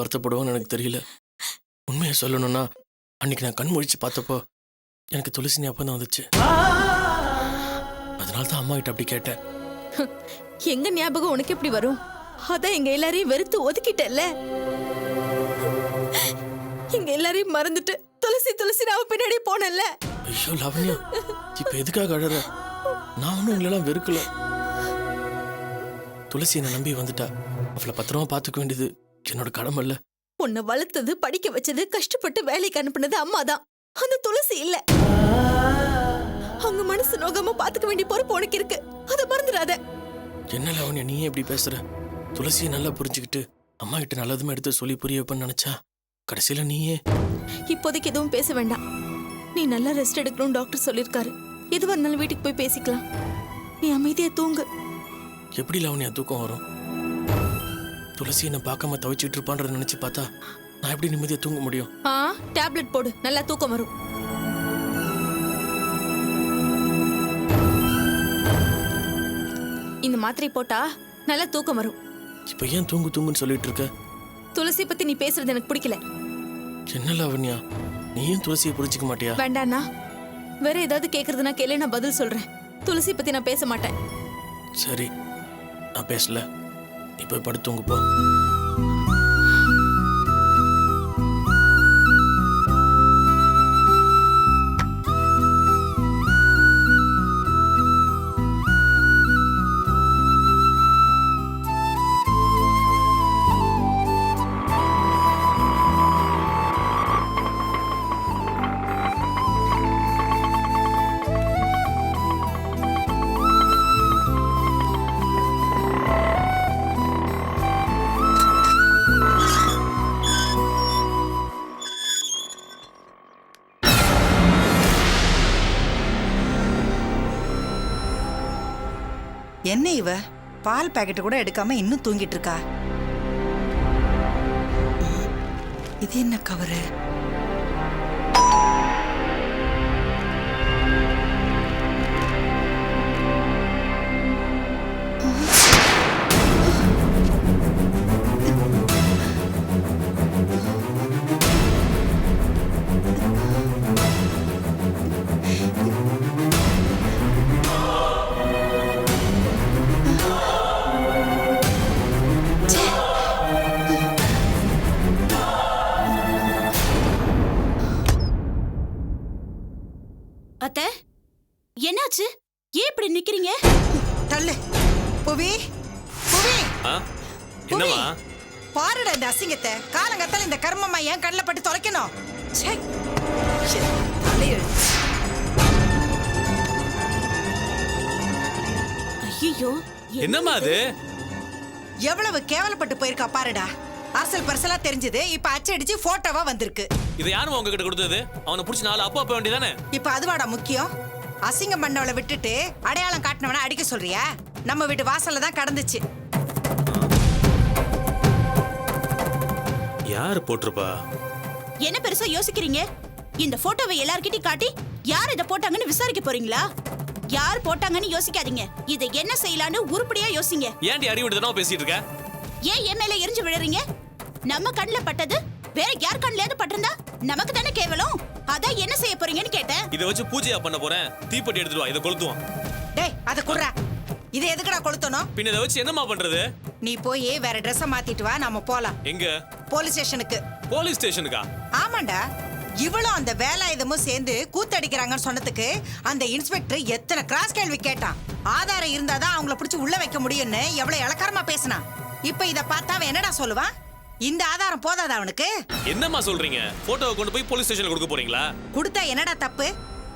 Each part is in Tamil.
வருத்தப்படுவான்னு எனக்கு தெரியல. உண்மையை சொல்லணும்னா அன்னைக்கு நான் கண் முழிச்சு பார்த்தப்போ எனக்கு துளசி ஞாபகம் தான் வந்துச்சு. அதனால தான் அம்மா கிட்ட அப்படி கேட்டேன். எங்க ஞாபகம் உனக்கு எப்படி வரும்? அதான் எங்க எல்லாரையும் வெறுத்து ஒதுக்கிட்டல்ல. எங்க எல்லாரையும் மறந்துட்டு துளசி துளசி நான் பின்னாடி போனல. ஐயோ லாவண்யா, இப்ப எதுக்காக அழற? நான் ஒன்றும் உங்களெல்லாம் வெறுக்கல. துளசி என்னை நம்பி வந்துட்டா. அவளை பத்திரமா பார்த்துக்க வேண்டியது என்னோட கடமை இல்ல. உன்னை வளர்த்தது, படிக்க வச்சது, கஷ்டப்பட்டு வேலைக்கு அனுப்புனது அம்மாதான். அந்த துளசி இல்ல. அவங்க மனசு நோகாம பாத்துக்க வேண்டிய பொறுப்பு உனக்கு இருக்கு. அதை மறந்துடாத. என்ன லாவண்யா நீயே எப்படி பேசுற? துளசியை நல்லா புரிஞ்சுக்கிட்டு அம்மா கிட்ட நல்லதுமே எடுத்து சொல்லி புரிய வைப்பேன்னு நினைச்சா கடைசியில நீயே. இப்போதைக்கு எதுவும் பேச வேண்டாம். நீ நல்லா ரெஸ்ட் எடுக்கணும்னு டாக்டர் சொல்லிருக்காரு. எதுவா இருந்தாலும் வீட்டுக்கு போய் பேசிக்கலாம். நீ அமைதியா தூங்கு. எப்படி லாவண்யா தூக்கம் வரும்? துளசி என்ன பார்க்காம தவிச்சிட்டு இருப்பான்றத நினைச்சு பார்த்தா நான் எப்படி நிம்மதியா தூங்க முடியும்? டேப்லெட் போடு, நல்லா தூக்கம் வரும். இந்த மாத்திரை போட்டா நல்லா தூக்கம் வரும். இப்ப ஏன் தூங்கு தூங்குன்னு சொல்லிட்டு இருக்க? துளசி பத்தி நீ பேசுறது எனக்கு பிடிக்கல. என்ன லாவண்யா, நீ ஏன் துளசியை புரிஞ்சுக்க மாட்டியா? வேண்டாண்ணா, வேற ஏதாவது கேக்குறதுனா கேளு, நான் பதில் சொல்றேன். துளசி பத்தி நான் பேச மாட்டேன். சரி, நான் பேசல. நீ போய் படுத்து தூங்கு போ. என்ன இவ பால் பாக்கெட் கூட எடுக்காம இன்னும் தூங்கிட்டு இருக்கா? இது என்ன கவரு? அத்தை, என்னாச்சு? ஏன் இப்படி நிக்கிறீங்க? தள்ளு புவி, புவி. என்னவா? பாருடா இந்த அசிங்கத்தை. காலங்கத்தால இந்த கர்மமா ஏன் கண்ணுல பட்டு தொலைக்கணும்? ஐயோ, என்னம்மா அது? எவ்வளவு கேவலப்பட்டு போயிருக்கா பாருடா. அரசல் பரசலா தெரிஞ்சது, இப்ப அச்சடிச்சு போட்டோவா வந்திருக்கு. இதை யாரும் உங்ககிட்ட கொடுத்தது? அவனை புடிச்சு நாலு அப்பா அப்ப வேண்டியதானே? இப்ப அதுவாடா முக்கியம்? அசிங்கம் பண்ணவளை விட்டுட்டு அடையாளம் காட்டினவன அடிக்க சொல்றியா? நம்ம வீட்டு வாசல்ல தான் கடந்துச்சு. யாரு போட்டிருப்பா? என்ன பெருசா யோசிக்கிறீங்க? இந்த போட்டோவை எல்லார்கிட்டயும் காட்டி யார் இதை போட்டாங்கன்னு விசாரிக்க போறீங்களா? யார் போட்டாங்கன்னு யோசிக்காதீங்க. இதை என்ன செய்யலான்னு உருப்படியா யோசிங்க. ஏன்டி அறிவுடுதனமா பேசிட்டு இருக்க? ஏன் என் மேல எரிஞ்சு விழுறீங்க? நம்ம கண்ணுல பட்டது வேற யார் கண்ணுலயாவது பட்டிருந்தா நமக்கு தானே கேவலம். அதான் என்ன செய்ய போறீங்கன்னு கேட்டேன். இதை வச்சு பூஜையா பண்ண போறேன். தீப்பெட்டி எடுத்துட்டு வா, இதை கொளுத்துவோம். டேய் அத குடுறா. இதை எதுக்குடா கொளுத்தணும்? பின்ன இதை வச்சு என்னமா பண்றது? நீ போய் வேற ட்ரெஸ் மாத்திட்டு வா, நாம போலாம். எங்க? போலீஸ் ஸ்டேஷனுக்கு. போலீஸ் ஸ்டேஷனுக்கா? ஆமாண்டா. இவளும் அந்த வேலாயுதமும் சேர்ந்து கூத்தடிக்கிறாங்கன்னு சொன்னதுக்கு அந்த இன்ஸ்பெக்டர் எத்தனை கிராஸ் கேள்வி கேட்டான். ஆதாரம் இருந்தாதான் அவங்கள பிடிச்சி உள்ள வைக்க முடியும்னு எவ்வளவு இளக்காரமா பேசினான். இப்ப இத பார்த்தா அவன் என்னடா சொல்லுவான்? இந்த ஆதாரம் போதாதா அவனுக்கு? என்னம்மா சொல்றீங்க? போட்டோவை கொண்டு போய் போலீஸ் ஸ்டேஷன்ல கொடுக்க போறீங்களா? கொடுத்தா என்னடா தப்பு?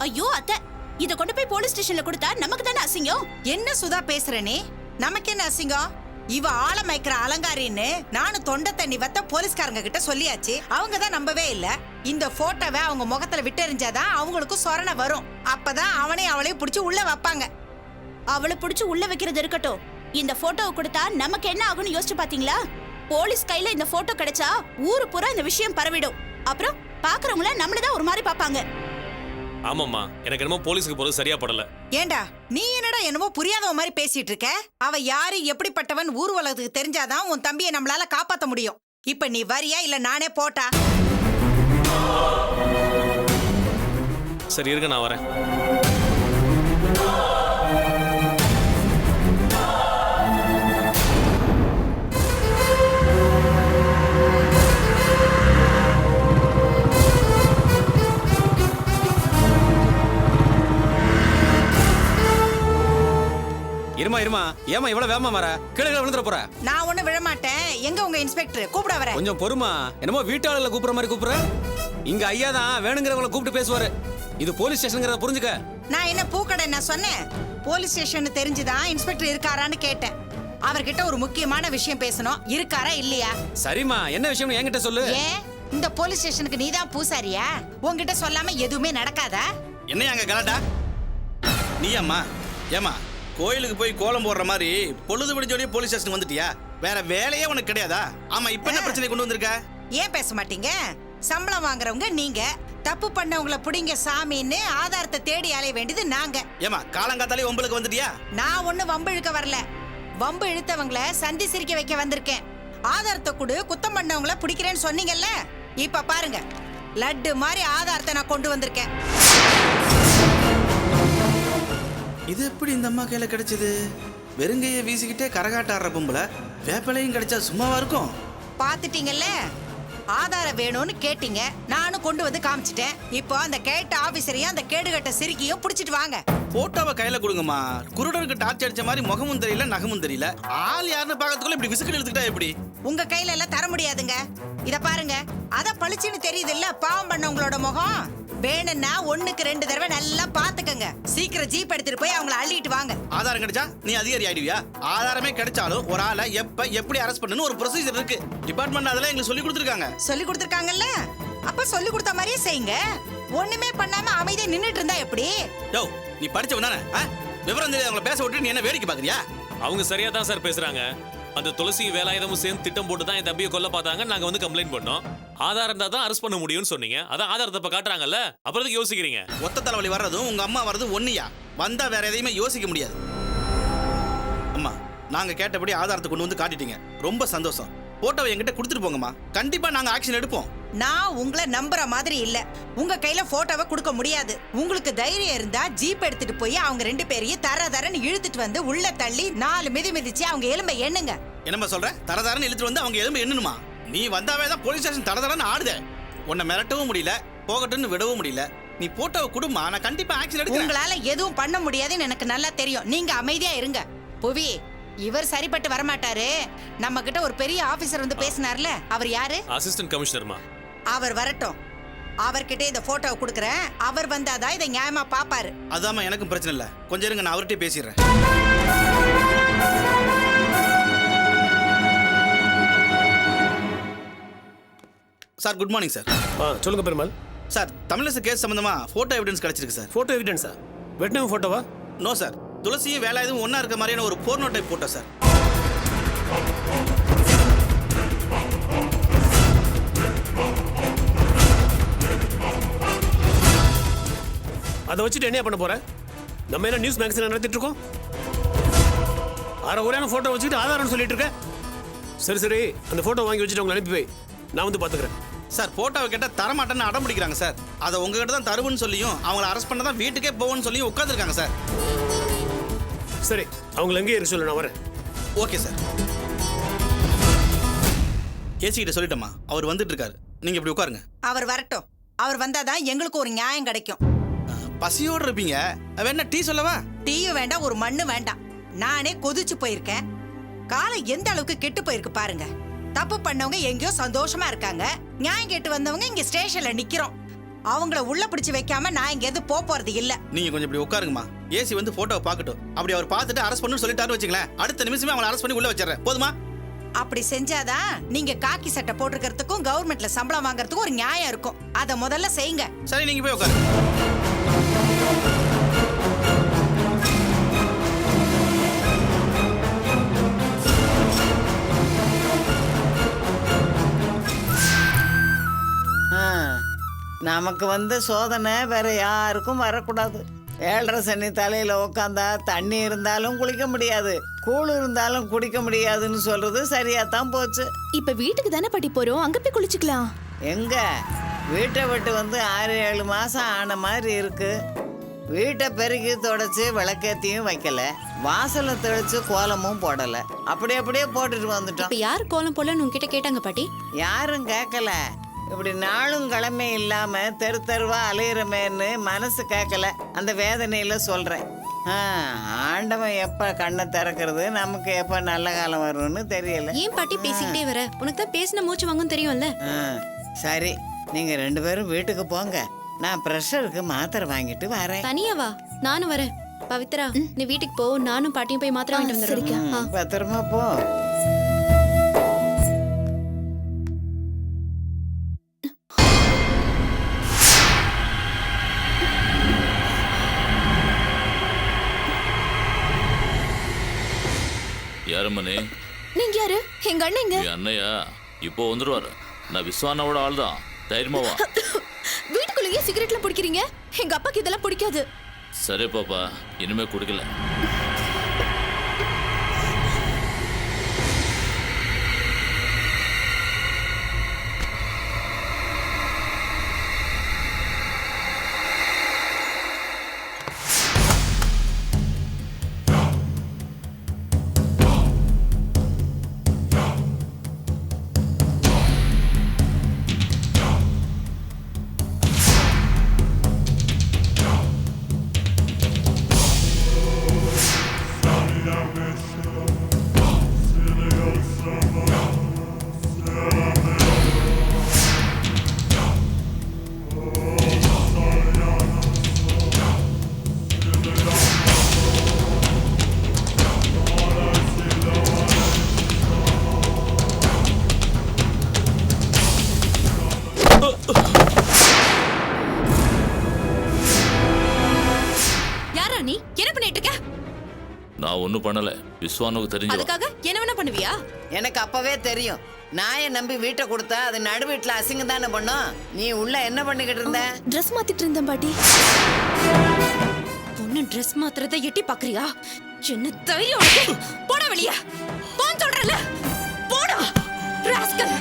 ஐயோ அத்தை, இத கொண்டு போய் போலீஸ் ஸ்டேஷன்ல கொடுத்தா நமக்கு தானே அசிங்கம். என்ன சுதா பேசுற நீ? நமக்கு என்ன அசிங்கம்? இவ ஆளமைக்கிற அலங்காரின்னு நானும் தொண்டை தண்ணி வத்த போலீஸ்காரங்க கிட்ட சொல்லியாச்சு. அவங்க தான் நம்பவே இல்ல. இந்த போட்டோவை அவங்க முகத்துல விட்டெறிஞ்சாதான் அவங்களுக்கு சொரணை வரும். அப்பதான் அவனையும் அவளையும் பிடிச்சி உள்ள வைப்பாங்க. அவளை பிடிச்சு உள்ள வைக்கிறது இருக்கட்டும், இந்த போட்டோவை கொடுத்தா நமக்கு என்ன ஆகும்னு யோசிச்சு பாத்தீங்களா? போலீஸ் கையில இந்த போட்டோ கிடைச்சா ஊரு பூரா இந்த விஷயம் பரவிடும். அப்புறம் பாக்குறவங்கள நம்மளதான் ஒரு மாதிரி பாப்பாங்க. ஆமாம்மா, எனக்கு என்னமோ போலீஸ்க்கு போறது சரியா படல. ஏண்டா நீ என்னடா என்னமோ புரியாதவ மாதிரி பேசிட்டு இருக்க? அவ யாரு எப்படிப்பட்டவன் ஊர் உலகத்துக்கு தெரிஞ்சாதான் உன் தம்பியை நம்மளால காப்பாத்த முடியும். இப்ப நீ வரியா இல்ல நானே போட்டா? சரி இருங்க, நான் வரேன். இருமா ஏமா இவ்வளவு வேகமா வர? கீழே விழுந்துற போற. நான் ஒண்ணு விழமாட்டேன். எங்க உங்க இன்ஸ்பெக்டர்? கூப்பிட வரேன். கொஞ்சம் பொறுமா. என்னமோ வீட்டாளர்ல கூப்பிடுற மாதிரி கூப்பிடுற. இங்க ஐயா தான் வேணுங்கிறவங்கள கூப்பிட்டு பேசுவாரு. இது போலீஸ் ஸ்டேஷன்ங்கிறத புரிஞ்சுக்க. நான் என்ன பூக்கடை நான் சொன்னேன்? போலீஸ் ஸ்டேஷன் தெரிஞ்சுதான் இன்ஸ்பெக்டர் இருக்காரான்னு கேட்டேன். அவர்கிட்ட ஒரு முக்கியமான விஷயம் பேசணும். இருக்காரா இல்லையா? சரிம்மா, என்ன விஷயம் என்கிட்ட சொல்லு. ஏன் இந்த போலீஸ் ஸ்டேஷனுக்கு நீதான் பூசாரியா? உன்கிட்ட சொல்லாம எதுவுமே நடக்காதா? என்ன அங்க கலாட்டா? நீ அம்மா ஏமா கோயிலுக்கு போய் கோலம் போடுற மாதிரி பொழுது விடிஞ்சோடய போலீஸ் ஸ்டேஷன் வந்துட்டியா? வேற வேலையே உனக்கு கிடையாதா? ஆமா, இப்ப என்ன பிரச்சனை கொண்டு வந்திருக்க? ஏன் பேச மாட்டீங்க? சம்பளம் வாங்குறவங்க நீங்க, தப்பு பண்ணவங்கள புடிங்க சாமின்னு ஆதாரத்தை தேடி அலைய வேண்டியது நாங்க. ஏமா காலங்காத்தாலே உங்களுக்கு வந்துட்டியா? நான் ஒண்ணு வம்பு இழுக்க வரல. வம்பு இழுத்தவங்கள சந்தி சிரிக்க வைக்க வந்திருக்கேன். ஆதாரத்தை கொடு, குத்தம் பண்ணவங்கள பிடிக்கிறேன்னு சொன்னீங்கல்ல. இப்ப பாருங்க, லட்டு மாதிரி ஆதாரத்தை நான் கொண்டு வந்திருக்கேன். இது எப்படி இந்த அம்மா கையில கிடைச்சது? வெறுங்கைய வீசிக்கிட்டே கரகாட்ட ஆடுற பொம்பளை வேப்பிலையும் கிடைச்சா சும்மாவா இருக்கும்? பாத்துட்டீங்கல்ல, ஆதாரம் வேணும்னு கேட்டீங்க, நானும் கொண்டு வந்து காமிச்சிட்டேன். இப்போ அந்த கேட்ட ஆபீசரையும் அந்த கேடுகட்ட சிரிக்கியும் புடிச்சிட்டு வாங்க. போட்டோவை கையில கொடுங்கம்மா. குருடருக்கு டார்ச் அடிச்ச மாதிரி முகமும் தெரியல, நகமும் தெரியல. ஆள் யாருன்னு பாக்கிறதுக்குள்ள இப்படி விசுக்கடி எடுத்துக்கிட்டா எப்படி? உங்க கையில எல்லாம் தர முடியாதுங்க. இத பாருங்க, அத பளிச்சுன்னு தெரியுது இல்ல பாவம் பண்ணவங்களோட முகம். வேணும்னா 1க்கு 2 தடவை நல்லா பாத்துக்கங்க. சீக்கிரம் ஜீப் எடுத்துட்டு போய் அவங்கள அள்ளிட்டு வாங்க. ஆதாரம் கிடைச்சா நீ அதிகாரி ஆயிடுவியா? ஆதாரமே கிடைச்சாலும் ஒரு ஆளை எப்ப எப்படி அரெஸ்ட் பண்ணணும் ஒரு ப்ரொசீஜர் இருக்கு. டிபார்ட்மெண்ட் அதெல்லாம் எங்களுக்கு சொல்லி கொடுத்துருக்காங்க. சொல்லி கொடுத்துருக்காங்கல்ல, அப்ப சொல்லி கொடுத்த மாதிரியே செய்யுங்க. ஒண்ணுமே பண்ணாம அமைதியா நின்னுட்டு இருந்தா எப்படி? யோ, நீ படிச்சவன் தானே? விவரம் தெரியாது அவங்கள பேச விட்டு நீ என்ன வேடிக்கை பாக்குறியா? அவங்க சரியா தான் சார் பேசுறாங்க. அந்த துளசி வேலாயுதமும் சேர்ந்து திட்டம் போட்டு தான் என் தம்பியை கொல்ல பார்த்தாங்க. நாங்க வந்து கம்ப்ளைண்ட் பண்ணோம். ஆதாரம் இருந்தா தான் அரெஸ்ட் பண்ண முடியும்னு சொன்னீங்க. அதான் ஆதாரத்தை இப்ப காட்டுறாங்கல்ல, அப்புறம் எதுக்கு யோசிக்கிறீங்க? ஒத்த தலைவலி வர்றதும் உங்க அம்மா வர்றதும் ஒன்னியா? வந்தா வேற எதையுமே யோசிக்க முடியாது. அம்மா, நாங்க கேட்டபடி ஆதாரத்தை கொண்டு வந்து காட்டிட்டீங்க, ரொம்ப சந்தோஷம். போட்டோவை என்கிட்ட கொடுத்துட்டு போங்கம்மா. கண்டிப்பா நாங்க ஆக்ஷன் எடுப்போம். நான் உங்களை நம்புற மாதிரி இல்ல. உங்க கையில போட்டோவை கொடுக்க முடியாது. உங்களுக்கு தைரியம் இருந்தா ஜீப் எடுத்துட்டு போய் அவங்க 2 பேரையும் தரன்னு இழுத்துட்டு வந்து உள்ள தள்ளி 4 மிதி மிதிச்சு அவங்க எலும்பை எண்ணுங்க. என்னம்மா சொல்ற? தரதரன்னு இழுத்துட்டு வந்து அவங்க எலும்பு எண்ணணுமா? நீ வந்தாவே தான் போலீஸ் ஸ்டேஷன் தரதரன்னு ஆடுதே. உன்னை மிரட்டவும் முடியல, போகட்டும்னு விடவும் முடியல. நீ போட்டோவை கொடுமா, நான் கண்டிப்பா ஆக்ஷன் எடுக்கிறேன். உங்களால எதுவும் பண்ண முடியாதுன்னு எனக்கு நல்லா தெரியும். நீங்க அமைதியா இருங்க. புவி, இவர் சரிப்பட்டு வரமாட்டாரு. நம்ம கிட்ட ஒரு பெரிய ஆபீசர் வந்து பேசினார்ல, அவர் யாரு? அசிஸ்டன்ட் கமிஷனர்மா. அவர் வரட்டும். அவர்கிட்ட இந்த போட்டோவை கொடுக்குறேன். அவர் வந்தாதான் இதை நியாயமா பாப்பாரு. அதாம்மா, எனக்கும் பிரச்சனை இல்ல. கொஞ்சம் இருங்க, நான் அவர்கிட்ட பேசிடுறேன். Sir, good morning sir. சொல்லுங்க பெருமாள். சார், தமிழிசை கேஸ் சம்பந்தமா போட்டோ எவிடன்ஸ் கிடைச்சிருக்கு சார். ஃபோட்டோ எவிடன்ஸா? வெட்டினவங்க ஃபோட்டோவா? நோ சார், துளசியும் வேலாயுதமும் ஒன்னா இருக்க மாதிரியான ஒரு போர்னோ டைப் போட்டோ சார். அதை வச்சுட்டு என்ன பண்ண போற? நம்ம என்ன நியூஸ் மேகசின் நடத்திட்டு இருக்கோம்? அரை ஒரே ஃபோட்டோ வச்சுட்டு ஆதாரம்னு சொல்லிட்டு இருக்க. சரி, அந்த ஃபோட்டோ வாங்கி வச்சுட்டு அவங்க அனுப்பி வை, நான் வந்து பார்த்துக்கிறேன். சார், போட்டோவை கேட்டால் தரமாட்டேன்னு அடம் பிடிக்கிறாங்க சார். அதை உங்ககிட்ட தான் தருவுன்னு சொல்லியும் அவங்கள அரெஸ்ட் பண்ண தான் வீட்டுக்கே போவோன்னு சொல்லியும் உட்காந்துருக்காங்க சார். சரி, அவங்களை எங்கேயே இருக்க சொல்லு, நான் வரேன். Okay sir. ஏசிக்கிட்ட சொல்லிட்டோமா, அவர் வந்துட்டு இருக்காரு. நீங்க இப்படி உட்காருங்க. அவர் வரட்டும். அவர் வந்தாதான் எங்களுக்கு ஒரு நியாயம் கிடைக்கும். பசியோடு இருப்பீங்க, வேணா டீ சொல்லவா? டீயும் வேண்டாம், ஒரு மண்ணு வேண்டாம். நானே கொதிச்சு போயிருக்கேன். காலம் எந்த அளவுக்கு கெட்டு போயிருக்கு பாருங்க. தப்பு பண்ணவங்க எங்கேயோ சந்தோஷமா இருக்காங்க, நியாயம் கேட்டு வந்தவங்க இங்க ஸ்டேஷன்ல நிக்கிறோம். அவங்கள உள்ள பிடிச்சு வைக்காம நான் இங்க எது போறது இல்ல. நீங்க கொஞ்சம் இப்படி உட்காருங்கம்மா. ஏசி வந்து போட்டோவை பார்க்கட்டும். அப்படி அவர் பார்த்துட்டு அரெஸ்ட் பண்ணு சொல்லிட்டாரு வச்சுங்களேன், அடுத்த நிமிஷமே அவங்களை அரெஸ்ட் பண்ணி உள்ள வச்சிடறேன். போதுமா? அப்படி செஞ்சாதான் நீங்க காக்கி சட்டை போட்டுக்கிறதுக்கும் கவர்மெண்ட்ல சம்பளம் வாங்குறதுக்கும் ஒரு நியாயம் இருக்கும். அத முதல்ல செய்யுங்க. சரி, நீங்க போய் உட்காருங்க. நமக்கு வந்த சோதனை வேற யாருக்கும் வரக்கூடாது. ஏழரை சனி தலையில உக்காந்தா தண்ணி இருந்தாலும் குளிக்க முடியாது, கூழ் இருந்தாலும் குடிக்க முடியாதுன்னு சொல்றது சரியாத்தான் போச்சு. இப்ப வீட்டுக்கு தானே பாட்டி போறோம், அங்க போய் குளிச்சுக்கலாம். எங்க வீட்டை விட்டு வந்து 6-7 மாசம் ஆன மாதிரி இருக்கு. வீட்டை பெருக்கி தொடச்சு விளக்கேத்தியும் வைக்கல, வாசலை தெளிச்சு கோலமும் போடல, அப்படியே போட்டுட்டு வந்துட்டோம். இப்ப யார் கோலம் போலன்னு உங்ககிட்ட கேட்டாங்க பாட்டி? யாரும் கேட்கல. இப்படி நாளும் கிழமை இல்லாம தெரு தெருவா அலையிறமேன்னு மனசு கேட்கல. அந்த வேதனையில சொல்றேன். ஆண்டவன் எப்ப கண்ணை திறக்கிறது, நமக்கு எப்ப நல்ல காலம் வரும்னு தெரியல. ஏன் பாட்டி பேசிக்கிட்டே வர? உனக்கு தான் பேசின மூச்சு வாங்கும் தெரியும்ல. சரி, நீங்க 2 பேரும் வீட்டுக்கு போங்க, நான் ப்ரெஷருக்கு மாத்திரை வாங்கிட்டு வரேன். தனியாவா? நானும் வரேன். பவித்ரா, நீ வீட்டுக்கு போ, நானும் பாட்டியும் போய் மாத்திரை வாங்கிட்டு வந்துடுறோம். பத்திரமா போ. யாருமனே? நீங்க யாரு? எங்க அண்ணன். என் அண்ணையா இப்போ வந்துருவாரு. நான் விஸ்வானாவோட ஆள் தான், தைரியமா வா. வீட்டுக்குள்ளேயே சிகரெட்லாம் பிடிக்கிறீங்க? எங்க அப்பாக்கு இதெல்லாம் பிடிக்காது. சரி பாப்பா, இனிமே குடிக்கல. யாரா நீ? என்ன பண்ணிட்டு இருக்க? நான் ஒன்றும் பண்ணல, விஸ்வானுக்கு தெரிஞ்சு. அதுக்காக என்ன வேணா பண்ணுவியா? எனக்கு அப்பவே தெரியும். நாயை நம்பி வீட்டை கொடுத்தா அது நடு வீட்டுல அசிங்கம் தானே பண்ணும். நீ உள்ள என்ன பண்ணிக்கிட்டு இருந்த? ட்ரெஸ் மாத்திட்டு இருந்தேன் பாட்டி. பொண்ணு ட்ரெஸ் மாத்துறத எட்டி பாக்குறியா? என்ன தைரியம் உனக்கு? போடா வெளிய. போன் சொல்றல. போடா. ராஸ்கல்.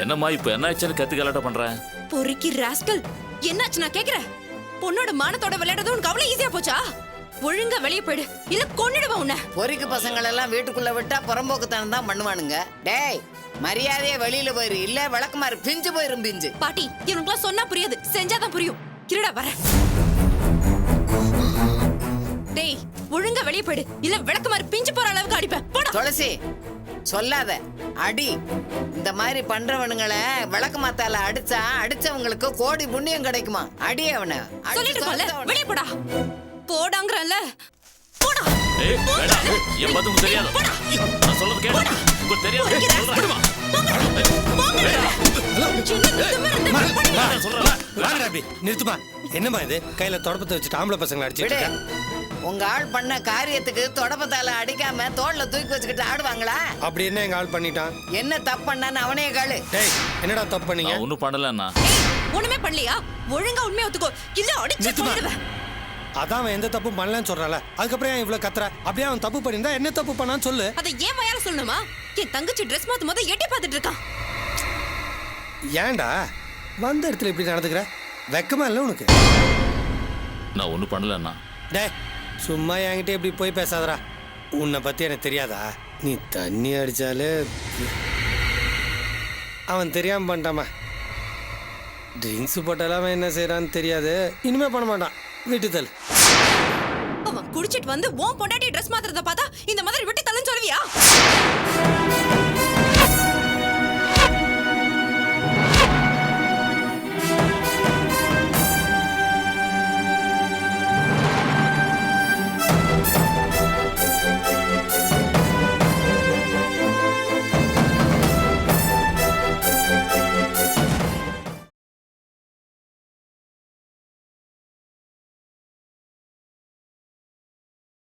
என்னம்மா இப்ப என்ன ஆச்சுன்னு கத்தி கலாட்ட பண்றேன்? பொறுக்கி ராஸ்கல். என்னாச்சு நான் கேக்குறேன். பொண்ணோட மானத்தோட விளையாடுறது உனக்கு அவ்வளவு ஈஸியா போச்சா? ஒழுங்கா வெளிய போயிடு, இல்ல கொன்னிடுவேன் உன்னை. பொறிக்கு பசங்கள் எல்லாம் வீட்டுக்குள்ள விட்டா புறம்போக்குத்தனம் தான் பண்ணுவானுங்க. டேய், மரியாதையா வெளியில போயிரு, இல்ல விளக்குமாறு பிஞ்சு போயிரும். பிஞ்சு பாட்டி, இவனுக்குலாம் சொன்னா புரியாது, செஞ்சாதான் புரியும். இருடா வர. டேய், ஒழுங்கா வெளிய போயிடு, இல்ல விளக்குமாறு பிஞ்சு போற அளவுக்கு அடிப்பேன். போடா. துளசி, சொல்லாத, அடி. இந்த மாதிரி பண்றவனுங்களை விளக்கு மாத்தால அடிச்சவங்களுக்கு கோடி புண்ணியம் கிடைக்குமா? அடி அவனை. சொல்லிட்டு போல, வெளிய போடா. போடாங்கறல. போடா. ஏய், வேண்டாம். என் பத்துக்கு தெரியாது. நான் சொல்றது கேளு. உங்களுக்கு தெரியாது. சொல்றேன். நிறுத்துமா. என்னமா இது? கையில தொடப்பத்தை வச்சுட்டு ஆம்பளை பசங்களை அடிச்சுட்டு உங்க ஆள் பண்ண காரியத்துக்கு தொடப்பத்தால அடிக்காம தோல்ல தூக்கி வச்சுக்கிட்டு ஆடுவாங்களா? அப்படி என்ன எங்க ஆள் பண்ணிட்டான்? என்ன தப்பு பண்ணான்னு அவனையே காலு. டேய், என்னடா தப்பு பண்ணீங்க? நான் ஒன்றும் பண்ணலண்ணா. ஒண்ணுமே பண்ணலையா? ஒழுங்கா உண்மையை ஒத்துக்கோ, இல்ல அடிச்சு போடுவேன். அதான் அவன் எந்த தப்பு பண்ணலன்னு சொல்றான்ல, அதுக்கப்புறம் ஏன் இவ்வளவு கத்துற? அப்படியே அவன் தப்பு பண்ணிருந்தா என்ன தப்பு பண்ணான்னு சொல்லு. அதை ஏன் வாயால சொல்லணுமா? என் தங்கச்சி ட்ரெஸ் மாத்தும் போது எட்டி பார்த்துட்டு இருக்கான். ஏன்டா வந்த இடத்துல இப்படி நடந்துக்கிற? வெக்கமா இல்லை உனக்கு? நான் ஒன்றும் பண்ணலண்ணா. டேய், சும்மா என்கிட்ட இப்படி போய் பேசாதடா. உன்னை பத்தி எனக்கு தெரியாதா? நீ தண்ணி அடிச்சாலே அவன் தெரியாம பண்ணிட்டாமா. ட்ரிங்க்ஸ் போட்டாலும் அவன் என்ன செய்யறான்னு தெரியாது. இனிமே பண்ண மாட்டான். வீட்டு தள்ளு. அவன் குடிச்சிட்டு வந்து உன் பொண்டாட்டி ட்ரெஸ் மாத்துறத பார்த்தா இந்த மாதிரி விட்டு தள்ளுன்னு சொல்லுவியா?